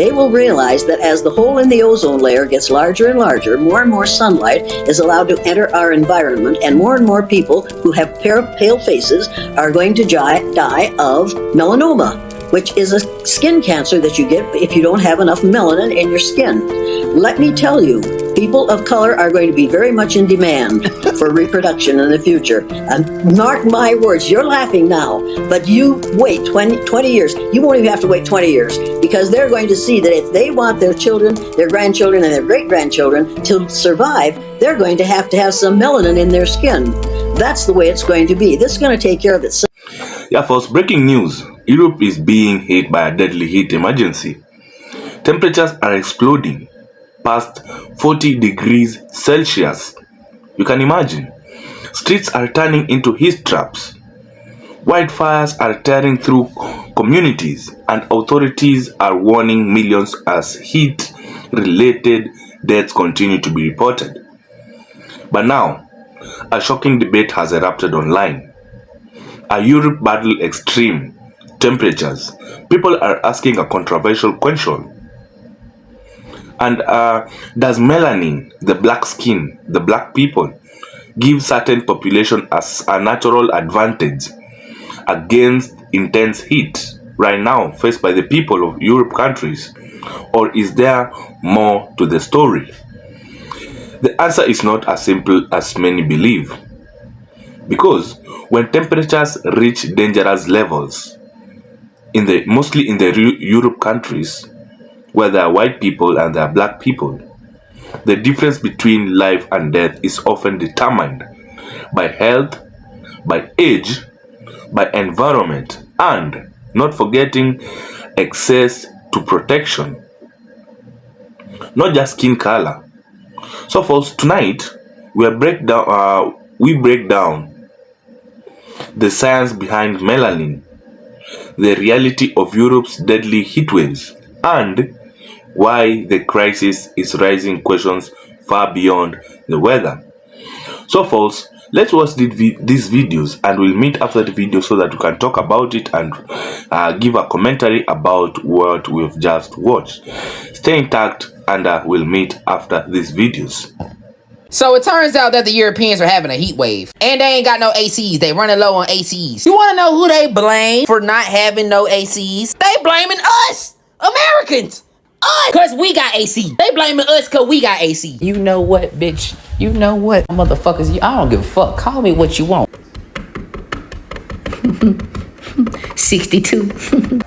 they will realize that as the hole in the ozone layer gets larger and larger, more and more sunlight is allowed to enter our environment, and more people who have pale faces are going to die of melanoma, which is a skin cancer that you get if you don't have enough melanin in your skin. Let me tell you, people of color are going to be very much in demand for reproduction in the future. And mark my words, you're laughing now, but you wait 20 years. You won't even have to wait 20 years, because they're going to see that if they want their children, their grandchildren, and their great-grandchildren to survive, they're going to have some melanin in their skin. That's the way it's going to be. This is going to take care of itself. Yeah, folks, breaking news. Europe is being hit by a deadly heat emergency. Temperatures are exploding past 40 degrees Celsius. You can imagine. Streets are turning into heat traps. Wildfires are tearing through communities, and authorities are warning millions as heat-related deaths continue to be reported. But now, a shocking debate has erupted online. Are Europe battle extreme temperatures? People are asking a controversial question. And does melanin, the black skin, the black people, give certain population as a natural advantage against intense heat right now faced by the people of Europe countries? Or is there more to the story? The answer is not as simple as many believe. Because when temperatures reach dangerous levels, mostly in the Europe countries, where there are white people and there are black people, the difference between life and death is often determined by health, by age, by environment, and, not forgetting, access to protection. Not just skin color. So folks, tonight we break down the science behind melanin, the reality of Europe's deadly heat waves, and why the crisis is raising questions far beyond the weather. So folks, let's watch these videos, and we'll meet after the video so that we can talk about it and give a commentary about what we've just watched. Stay intact, and we'll meet after these videos. So it turns out that the Europeans are having a heat wave, and they ain't got no ACs. They running low on ACs. You want to know who they blame for not having no ACs? They blaming us, Americans. Us, cause we got AC. They blaming us cause we got AC. You know what, bitch? You know what, motherfuckers? I don't give a fuck. Call me what you want. 62.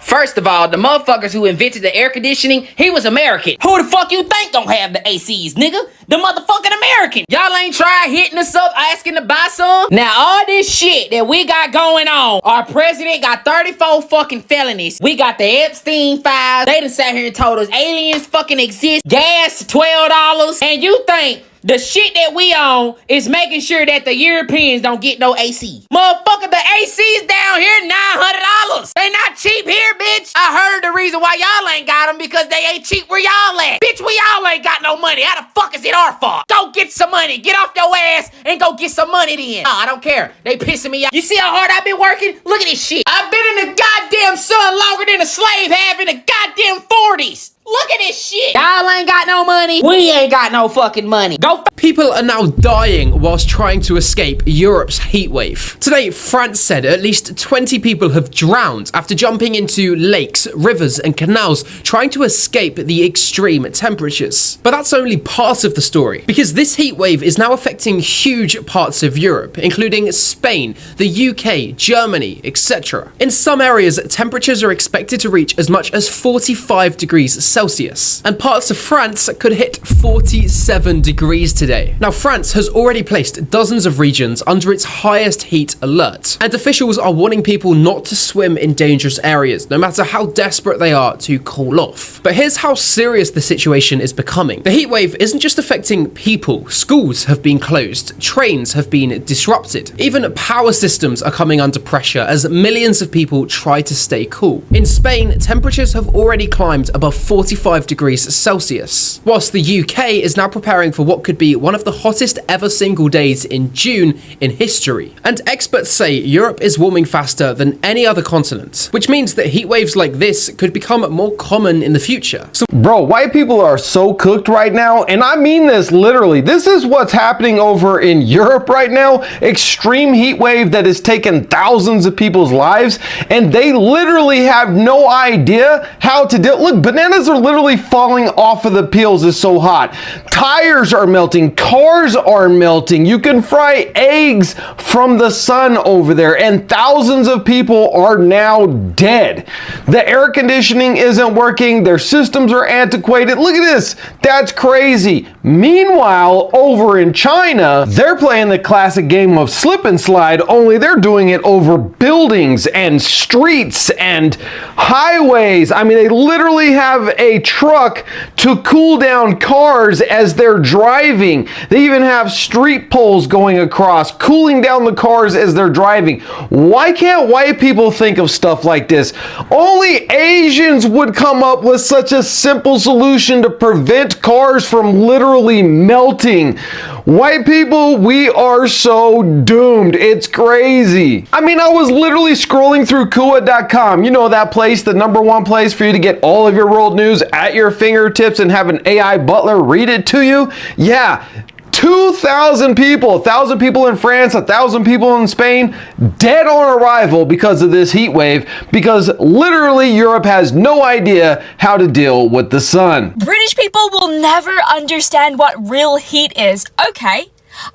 First of all, the motherfuckers who invented the air conditioning, he was American. Who the fuck you think don't have the ACs, nigga? The motherfucking American. Y'all ain't tried hitting us up asking to buy some? Now all this shit that we got going on, our president got 34 fucking felonies. We got the Epstein files. They done sat here and told us aliens fucking exist. Gas $12. And you think the shit that we own is making sure that the Europeans don't get no AC. Motherfucker, the AC's down here $900. They not cheap here, bitch. I heard the reason why y'all ain't got them because they ain't cheap where y'all at. Bitch, we all ain't got no money. How the fuck is it our fault? Go get some money. Get off your ass and go get some money then. No, I don't care. They pissing me off. You see how hard I've been working? Look at this shit. I've been in the goddamn sun longer than a slave have in the goddamn 40s. Look at this shit. Y'all ain't got no money. We ain't got no fucking money. Go. People are now dying whilst trying to escape Europe's heat wave. Today, France said at least 20 people have drowned after jumping into lakes, rivers, and canals trying to escape the extreme temperatures. But that's only part of the story, because this heat wave is now affecting huge parts of Europe, including Spain, the UK, Germany, etc. In some areas, temperatures are expected to reach as much as 45 degrees Celsius, and parts of France could hit 47 degrees today. Now, France has already placed dozens of regions under its highest heat alert, and officials are warning people not to swim in dangerous areas, no matter how desperate they are to cool off. But here's how serious the situation is becoming. The heat wave isn't just affecting people. Schools have been closed, trains have been disrupted, even power systems are coming under pressure as millions of people try to stay cool. In Spain, temperatures have already climbed above 40 45 degrees Celsius. Whilst the UK is now preparing for what could be one of the hottest ever single days in June in history. And experts say Europe is warming faster than any other continent, which means that heat waves like this could become more common in the future. So, bro, white people are so cooked right now, and I mean this literally. This is what's happening over in Europe right now. Extreme heat wave that has taken thousands of people's lives, and they literally have no idea how to deal. Look, bananas are literally falling off of the peels. It's so hot. Tires are melting. Cars are melting. You can fry eggs from the sun over there, and thousands of people are now dead. The air conditioning isn't working. Their systems are antiquated. Look at this. That's crazy. Meanwhile, over in China, they're playing the classic game of slip and slide, only they're doing it over buildings and streets and highways. I mean, they literally have a truck to cool down cars as they're driving. They even have street poles going across, cooling down the cars as they're driving. Why can't white people think of stuff like this? Only Asians would come up with such a simple solution to prevent cars from literally melting. White people, we are so doomed. It's crazy. I mean, I was literally scrolling through Kua.com. You know that place, the #1 place for you to get all of your world news at your fingertips and have an AI butler read it to you? Yeah. 2,000 people, 1,000 people in France, 1,000 people in Spain, dead on arrival because of this heat wave, because literally Europe has no idea how to deal with the sun. British people will never understand what real heat is. Okay,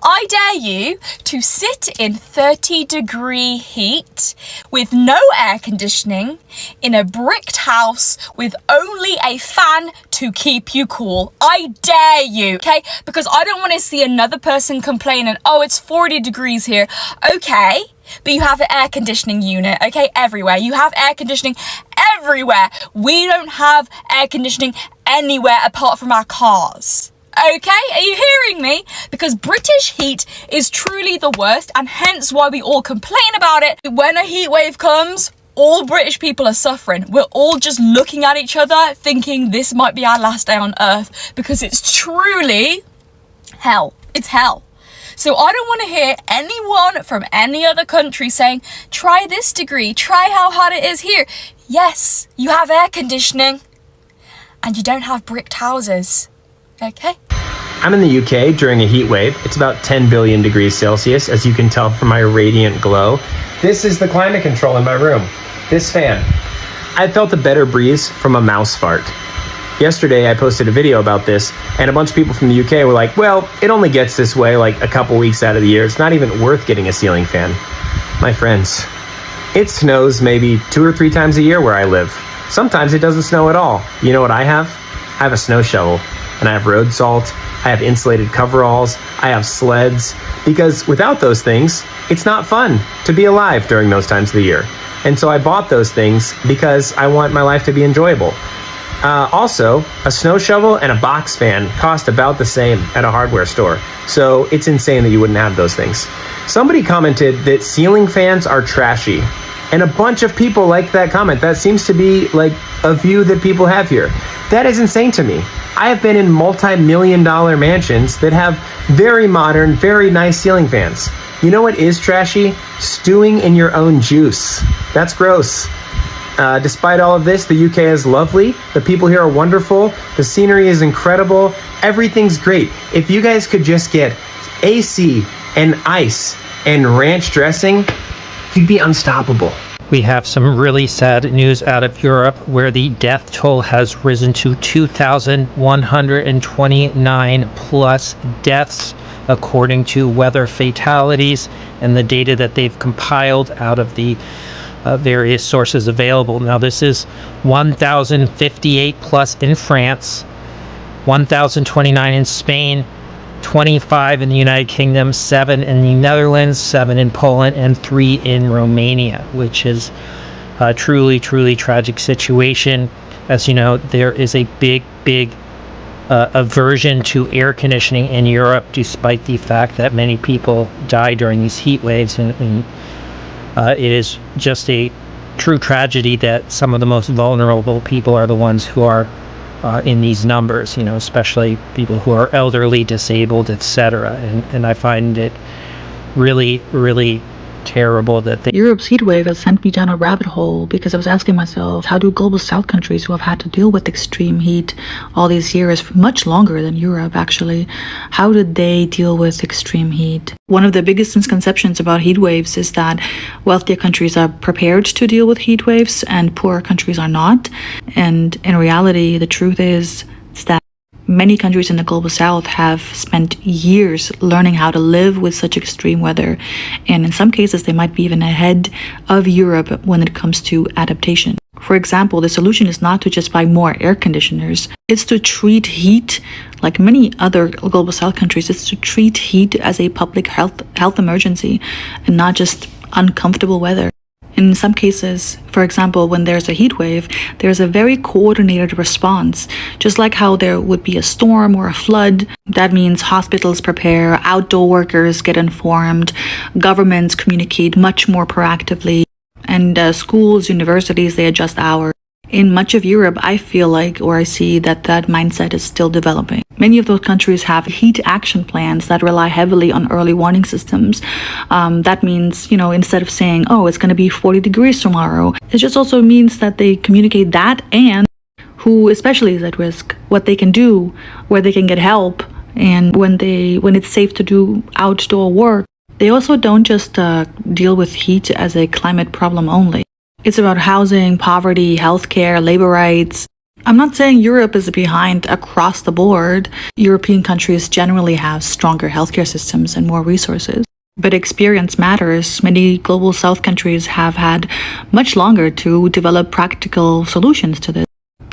I dare you to sit in 30-degree heat with no air conditioning in a bricked house with only a fan to keep you cool. I dare you, okay? Because I don't want to see another person complaining, oh, it's 40 degrees here. Okay, but you have an air conditioning unit, okay, everywhere. You have air conditioning everywhere. We don't have air conditioning anywhere apart from our cars. Okay, are you hearing me? Because British heat is truly the worst, and hence why we all complain about it. When a heat wave comes, all British people are suffering. We're all just looking at each other thinking this might be our last day on earth, because it's truly hell. It's hell. So I don't want to hear anyone from any other country saying, try this degree, try how hot it is here. Yes, you have air conditioning and you don't have bricked houses. Okay. I'm in the UK during a heat wave. It's about 10 billion degrees Celsius, as you can tell from my radiant glow. This is the climate control in my room. This fan. I felt a better breeze from a mouse fart. Yesterday I posted a video about this, and a bunch of people from the UK were like, well, it only gets this way like a couple weeks out of the year. It's not even worth getting a ceiling fan. My friends, it snows maybe 2 or 3 times a year where I live. Sometimes it doesn't snow at all. You know what I have? I have a snow shovel. And I have road salt, I have insulated coveralls, I have sleds, because without those things, it's not fun to be alive during those times of the year. And so I bought those things because I want my life to be enjoyable. Also, a snow shovel and a box fan cost about the same at a hardware store. So it's insane that you wouldn't have those things. Somebody commented that ceiling fans are trashy. And a bunch of people liked that comment. That seems to be like a view that people have here. That is insane to me. I have been in multi-million-dollar mansions that have very modern, very nice ceiling fans. You know what is trashy? Stewing in your own juice. That's gross. Despite all of this, the UK is lovely. The people here are wonderful. The scenery is incredible. Everything's great. If you guys could just get AC and ice and ranch dressing, you'd be unstoppable. We have some really sad news out of Europe, where the death toll has risen to 2,129 plus deaths, according to weather fatalities and the data that they've compiled out of the various sources available. Now, this is 1,058 plus in France, 1,029 in Spain, 25 in the United Kingdom, 7 in the Netherlands, 7 in Poland, and 3 in Romania, which is a truly, truly tragic situation. As you know, there is a big aversion to air conditioning in Europe, despite the fact that many people die during these heat waves. And it is just a true tragedy that some of the most vulnerable people are the ones who are in these numbers, especially people who are elderly, disabled, etc. And I find it really, really terrible that Europe's heat wave has sent me down a rabbit hole, because I was asking myself, how do global south countries who have had to deal with extreme heat all these years, for much longer than Europe actually, how did they deal with extreme heat? One of the biggest misconceptions about heat waves is that wealthier countries are prepared to deal with heat waves and poorer countries are not. And in reality, the truth is that many countries in the global south have spent years learning how to live with such extreme weather, and in some cases they might be even ahead of Europe when it comes to adaptation. For example, the solution is not to just buy more air conditioners, it's to treat heat, like many other global south countries, it's to treat heat as a public health emergency and not just uncomfortable weather. In some cases, for example, when there's a heat wave, there's a very coordinated response. Just like how there would be a storm or a flood, that means hospitals prepare, outdoor workers get informed, governments communicate much more proactively, and schools, universities, they adjust hours. In much of Europe, I feel like, or I see that mindset is still developing. Many of those countries have heat action plans that rely heavily on early warning systems. That means, instead of saying, oh, it's going to be 40 degrees tomorrow, it just also means that they communicate that and who especially is at risk, what they can do, where they can get help, and when it's safe to do outdoor work. They also don't just deal with heat as a climate problem only. It's about housing, poverty, healthcare, labor rights. I'm not saying Europe is behind across the board. European countries generally have stronger healthcare systems and more resources. But experience matters. Many global south countries have had much longer to develop practical solutions to this.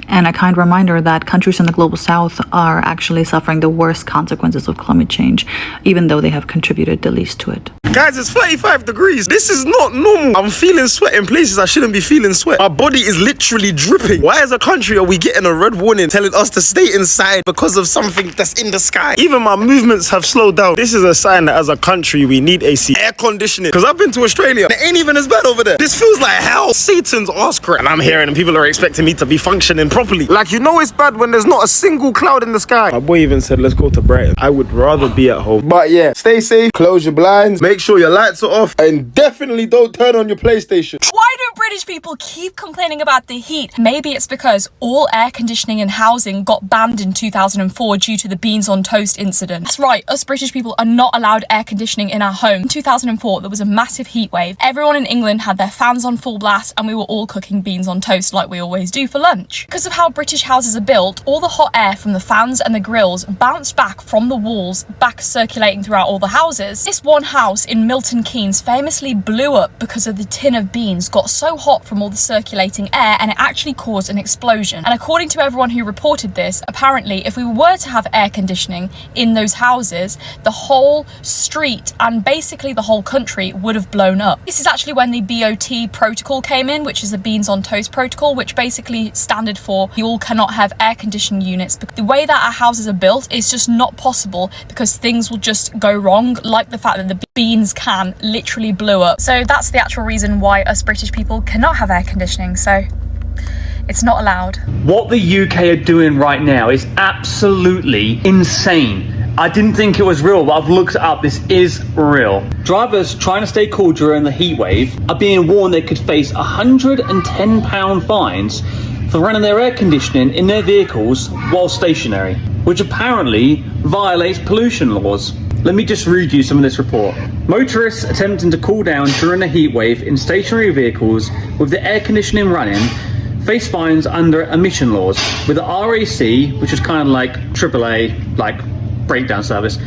And a kind reminder that countries in the global south are actually suffering the worst consequences of climate change, even though they have contributed the least to it. Guys, it's 35 degrees. This is not normal. I'm feeling sweat in places I shouldn't be feeling sweat. My body is literally dripping. Why as a country are we getting a red warning telling us to stay inside because of something that's in the sky? Even my movements have slowed down. This is a sign that as a country we need AC, air conditioning. Because I've been to Australia, it ain't even as bad over there. This feels like hell. Satan's ass crack. And I'm hearing and people are expecting me to be functioning properly. Like, it's bad when there's not a single cloud in the sky. My boy even said, let's go to Brighton. I would rather be at home. But yeah, stay safe, close your blinds, make sure your lights are off, and definitely don't turn on your PlayStation. Why do British people keep complaining about the heat? Maybe it's because all air conditioning and housing got banned in 2004 due to the beans on toast incident. That's right, us British people are not allowed air conditioning in our home. In 2004, there was a massive heat wave. Everyone in England had their fans on full blast and we were all cooking beans on toast like we always do for lunch. Because of how British houses are built, all the hot air from the fans and the grills bounced back from the walls, back circulating throughout all the houses. This one house in Milton Keynes famously blew up because of the tin of beans got so hot from all the circulating air and it actually caused an explosion. And according to everyone who reported this, apparently if we were to have air conditioning in those houses, the whole street and basically the whole country would have blown up. This is actually when the BOT protocol came in, which is the beans on toast protocol, which basically standard for you all cannot have air conditioning units. The way that our houses are built is just not possible because things will just go wrong, like the fact that the beans can literally blew up. So that's the actual reason why us British people cannot have air conditioning, so it's not allowed. What the UK are doing right now is absolutely insane. I didn't think it was real, but I've looked it up. This is real. Drivers trying to stay cool during the heat wave are being warned they could face £110 fines for running their air conditioning in their vehicles while stationary, which apparently violates pollution laws. Let me just read you some of this report. Motorists attempting to cool down during a heat wave in stationary vehicles with the air conditioning running face fines under emission laws, with the RAC, which is kind of like AAA, like breakdown service,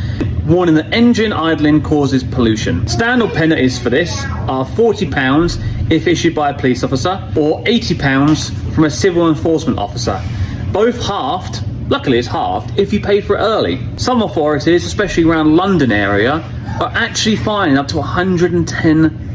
warning that engine idling causes pollution. Standard penalties for this are £40 if issued by a police officer or £80 from a civil enforcement officer. Both halved, luckily it's halved, if you pay for it early. Some authorities, especially around London area, are actually fining up to £110.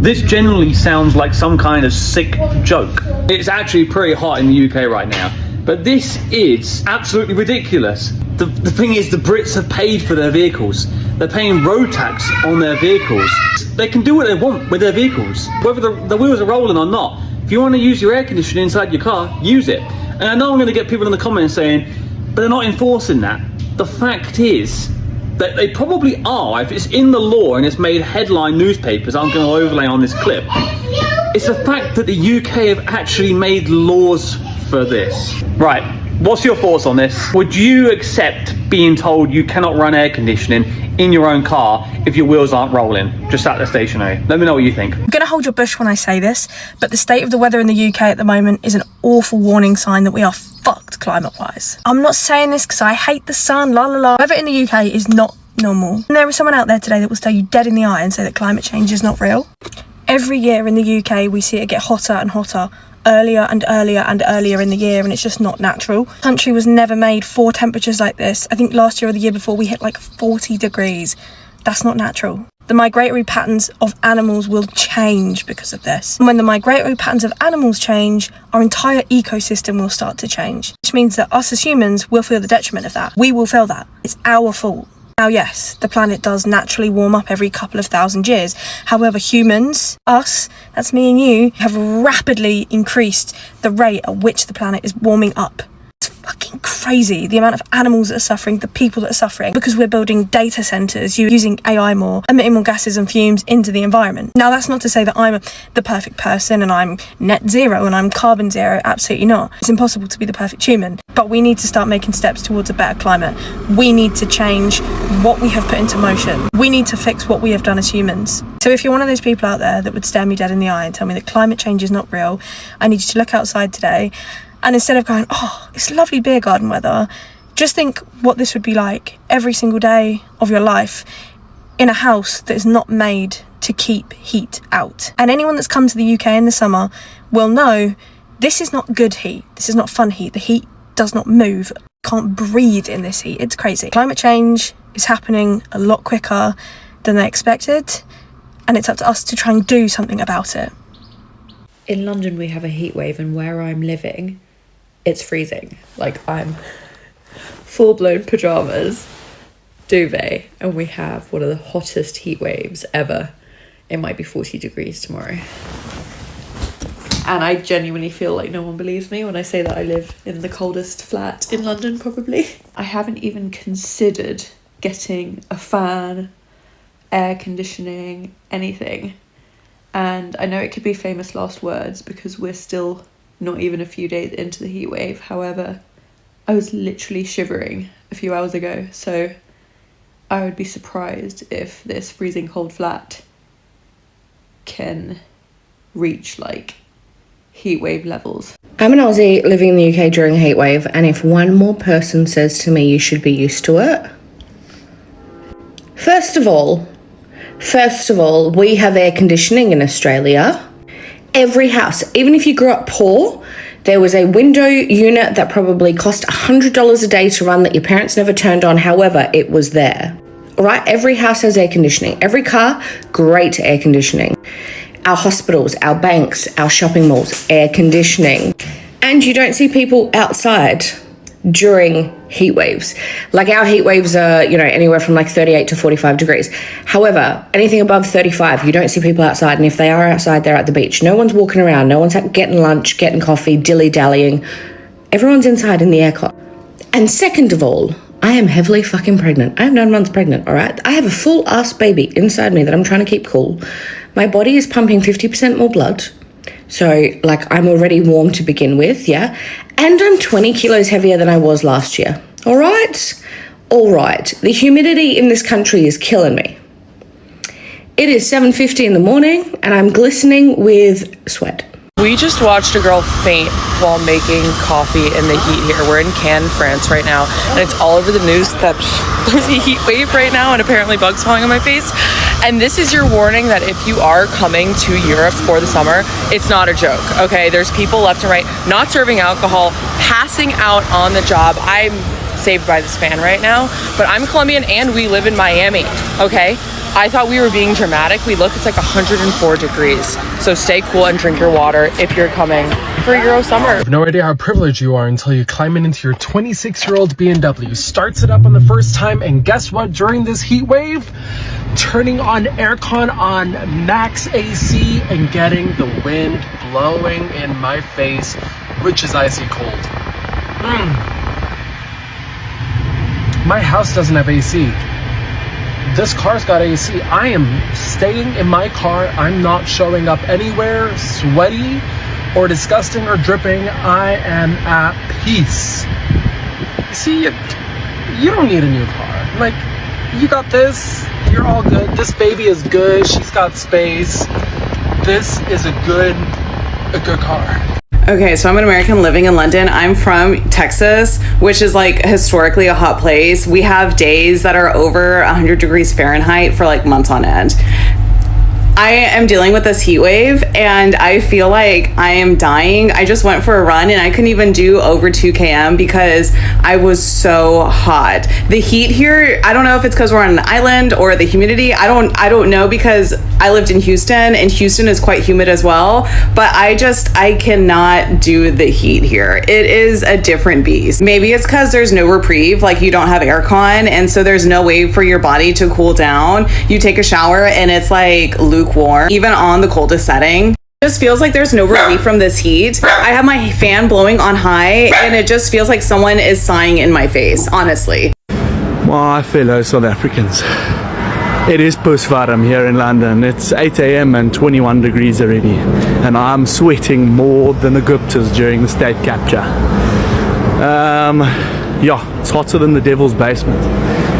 This generally sounds like some kind of sick joke. It's actually pretty hot in the UK right now, but this is absolutely ridiculous. The thing is, the Brits have paid for their vehicles. They're paying road tax on their vehicles. They can do what they want with their vehicles. Whether the wheels are rolling or not, If you want to use your air conditioning inside your car, use it. And I know I'm going to get people in the comments saying, but they're not enforcing that. The fact is that they probably are. If it's in the law and it's made headline newspapers, I'm going to overlay on this clip. It's the fact that the UK have actually made laws for this. Right, what's your thoughts on this? Would you accept being told you cannot run air conditioning in your own car if your wheels aren't rolling, just sat there stationary? Let me know what you think. I'm gonna hold your bush when I say this, but the state of the weather in the UK at the moment is an awful warning sign that we are fucked climate-wise. I'm not saying this because I hate the sun, la la la. Weather in the UK is not normal. And there is someone out there today that will stare you dead in the eye and say that climate change is not real. Every year in the UK, we see it get hotter and hotter, earlier and earlier and earlier in the year, and it's just not natural. The country was never made for temperatures like this. I think last year or the year before we hit like 40 degrees. That's not natural. The migratory patterns of animals will change because of this. And when the migratory patterns of animals change, our entire ecosystem will start to change, which means that us as humans will feel the detriment of that. We will feel that. It's our fault. Now, yes, the planet does naturally warm up every couple of thousand years. However, humans, us, that's me and you, have rapidly increased the rate at which the planet is warming up. It's fucking crazy, the amount of animals that are suffering, the people that are suffering, because we're building data centres, using AI more, emitting more gases and fumes into the environment. Now, that's not to say that I'm the perfect person and I'm net zero and I'm carbon zero, absolutely not. It's impossible to be the perfect human, but we need to start making steps towards a better climate. We need to change what we have put into motion. We need to fix what we have done as humans. So if you're one of those people out there that would stare me dead in the eye and tell me that climate change is not real, I need you to look outside today, and instead of going, oh, it's lovely beer garden weather, just think what this would be like every single day of your life in a house that is not made to keep heat out. And anyone that's come to the UK in the summer will know this is not good heat. This is not fun heat. The heat does not move. Can't breathe in this heat. It's crazy. Climate change is happening a lot quicker than they expected, and it's up to us to try and do something about it. In London we have a heat wave, and where I'm living it's freezing. Like, I'm full-blown pajamas, duvet, and we have one of the hottest heat waves ever. It might be 40 degrees tomorrow. And I genuinely feel like no one believes me when I say that I live in the coldest flat in London, probably. I haven't even considered getting a fan, air conditioning, anything. And I know it could be famous last words because we're still not even a few days into the heat wave. However, I was literally shivering a few hours ago, so I would be surprised if this freezing cold flat can reach like heat wave levels. I'm an Aussie living in the UK during a heat wave, and if one more person says to me you should be used to it, first of all, we have air conditioning in Australia. Every house, even if you grew up poor, there was a window unit that probably cost $100 a day to run that your parents never turned on. However, it was there. All right, every house has air conditioning. Every car, great air conditioning. Our hospitals, our banks, our shopping malls, air conditioning. And you don't see people outside during heat waves. Like, our heat waves are, anywhere from like 38 to 45 degrees. However, anything above 35, you don't see people outside. And if they are outside, they're at the beach. No one's walking around. No one's getting lunch, getting coffee, dilly-dallying. Everyone's inside in the aircon. And second of all, I am heavily fucking pregnant. I am 9 months pregnant, all right? I have a full-ass baby inside me that I'm trying to keep cool. My body is pumping 50% more blood. So, like, I'm already warm to begin with, yeah? And I'm 20 kilos heavier than I was last year, all right? All right. The humidity in this country is killing me. It is 7:50 in the morning, and I'm glistening with sweat. We just watched a girl faint while making coffee in the heat here. We're in Cannes, France right now, and it's all over the news that there's a heat wave right now and apparently bugs falling on my face. And this is your warning that if you are coming to Europe for the summer, it's not a joke, okay? There's people left and right not serving alcohol, passing out on the job. I'm saved by this fan right now, but I'm Colombian and we live in Miami, okay? I thought we were being dramatic. We look, it's like 104 degrees. So stay cool and drink your water if you're coming for a Euro summer. You have no idea how privileged you are until you climb into your 26-year-old BMW, starts it up on the first time, and guess what? During this heat wave, turning on aircon on max AC and getting the wind blowing in my face, which is icy cold. My house doesn't have AC. This car's got AC. I am staying in my car. I'm not showing up anywhere sweaty or disgusting or dripping. I am at peace. See, you don't need a new car. Like, you got this. You're all good. This baby is good. She's got space. This is a good car. Okay, so I'm an American living in London. I'm from Texas, which is like historically a hot place. We have days that are over 100 degrees Fahrenheit for like months on end. I am dealing with this heat wave and I feel like I am dying. I just went for a run and I couldn't even do over 2 km because I was so hot. The heat here, I don't know if it's because we're on an island or the humidity. I don't know, because I lived in Houston and Houston is quite humid as well, but I cannot do the heat here. It is a different beast. Maybe it's because there's no reprieve, like you don't have aircon, and so there's no way for your body to cool down. You take a shower and it's like lukewarm, even on the coldest setting. It just feels like there's no relief from this heat. I have my fan blowing on high and it just feels like someone is sighing in my face, honestly. My fellow South Africans, it is postvarm here in London. It's 8 a.m. and 21 degrees already, and I'm sweating more than the Guptas during the state capture. Yeah, it's hotter than the devil's basement.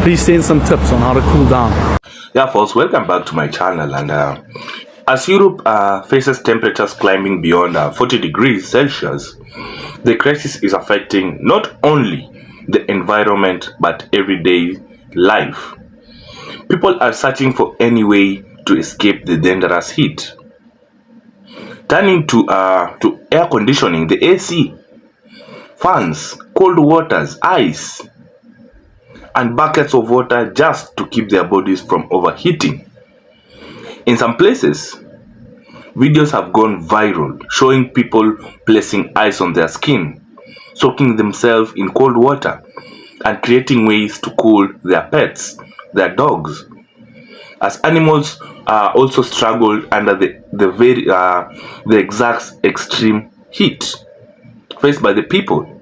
Please send some tips on how to cool down. Yeah, folks, welcome back to my channel. And as Europe faces temperatures climbing beyond 40 degrees Celsius, the crisis is affecting not only the environment but everyday life. People are searching for any way to escape the dangerous heat, turning to air conditioning, the AC, fans, cold waters, ice, and buckets of water just to keep their bodies from overheating. In some places, videos have gone viral showing people placing ice on their skin, soaking themselves in cold water, and creating ways to cool their pets, their dogs, as animals also struggled under the exact extreme heat faced by the people.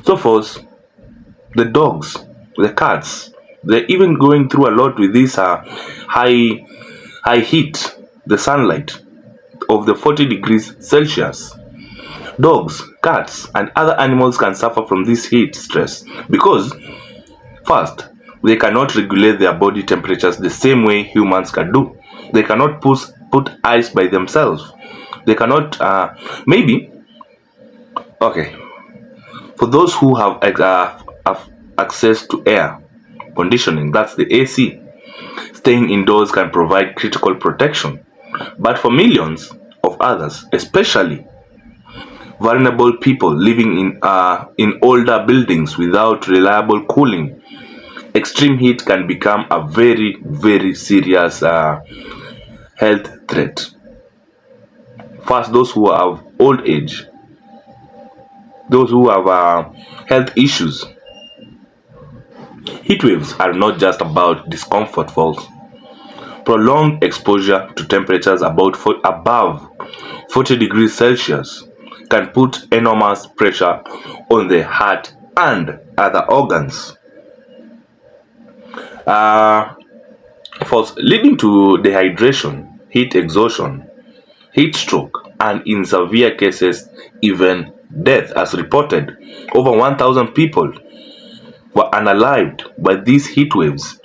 So first, the dogs, the cats, they're even going through a lot with this high heat, the sunlight of the 40 degrees Celsius. Dogs, cats, and other animals can suffer from this heat stress because, first, they cannot regulate their body temperatures the same way humans can do. They cannot put ice by themselves. They cannot, for those who have access to air conditioning, that's the AC, staying indoors can provide critical protection. But for millions of others, especially vulnerable people living in older buildings without reliable cooling, extreme heat can become a very, very serious health threat. First, those who have old age, those who have health issues. Heat waves are not just about discomfort, folks. Prolonged exposure to temperatures above 40 degrees Celsius can put enormous pressure on the heart and other organs, leading to dehydration, heat exhaustion, heat stroke, and in severe cases, even death. As reported, over 1,000 people were unalived by these heat waves.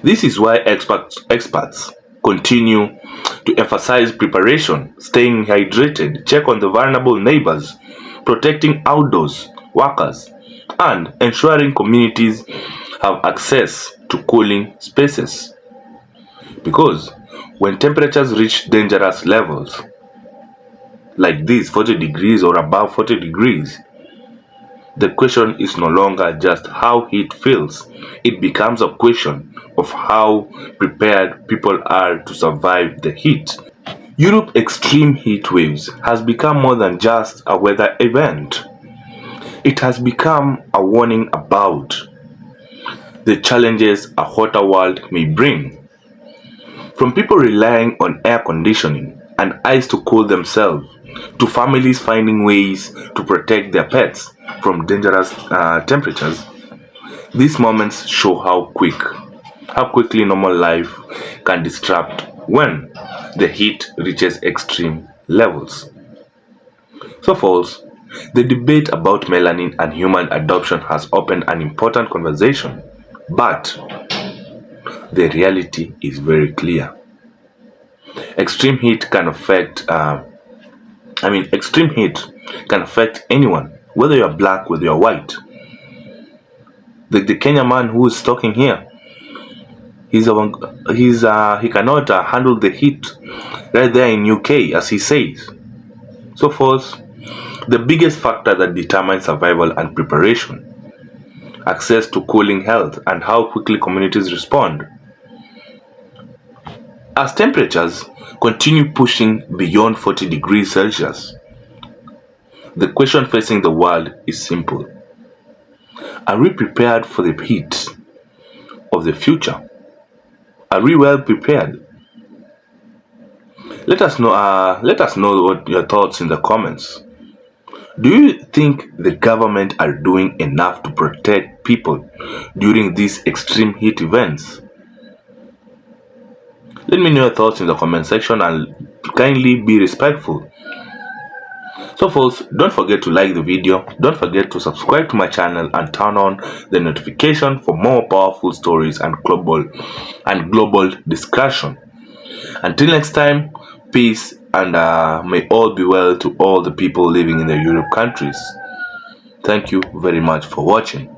This is why experts continue to emphasize preparation, staying hydrated, check on the vulnerable neighbors, protecting outdoors workers, and ensuring communities have access to cooling spaces. Because when temperatures reach dangerous levels like this, 40 degrees or above 40 degrees, the question is no longer just how heat feels. It becomes a question of how prepared people are to survive the heat. Europe's extreme heat waves has become more than just a weather event. It has become a warning about the challenges a hotter world may bring. From people relying on air conditioning and ice to cool themselves, to families finding ways to protect their pets from dangerous temperatures, these moments show how quickly normal life can disrupt when the heat reaches extreme levels. So folks, the debate about melanin and human adoption has opened an important conversation, but the reality is very clear. Extreme heat can affect extreme heat can affect anyone, whether you're black, whether you're white. The Kenya man who is talking here, he cannot handle the heat right there in UK, as he says. So folks, the biggest factor that determines survival and preparation, access to cooling health, and how quickly communities respond. As temperatures continue pushing beyond 40 degrees Celsius, the question facing the world is simple. Are we prepared for the heat of the future? Are we well prepared? Let us know what your thoughts in the comments. Do you think the government are doing enough to protect people during these extreme heat events? Let me know your thoughts in the comment section and kindly be respectful. So folks, don't forget to like the video, don't forget to subscribe to my channel and turn on the notification for more powerful stories and global discussion. Until next time, peace and may all be well to all the people living in the Europe countries. Thank you very much for watching.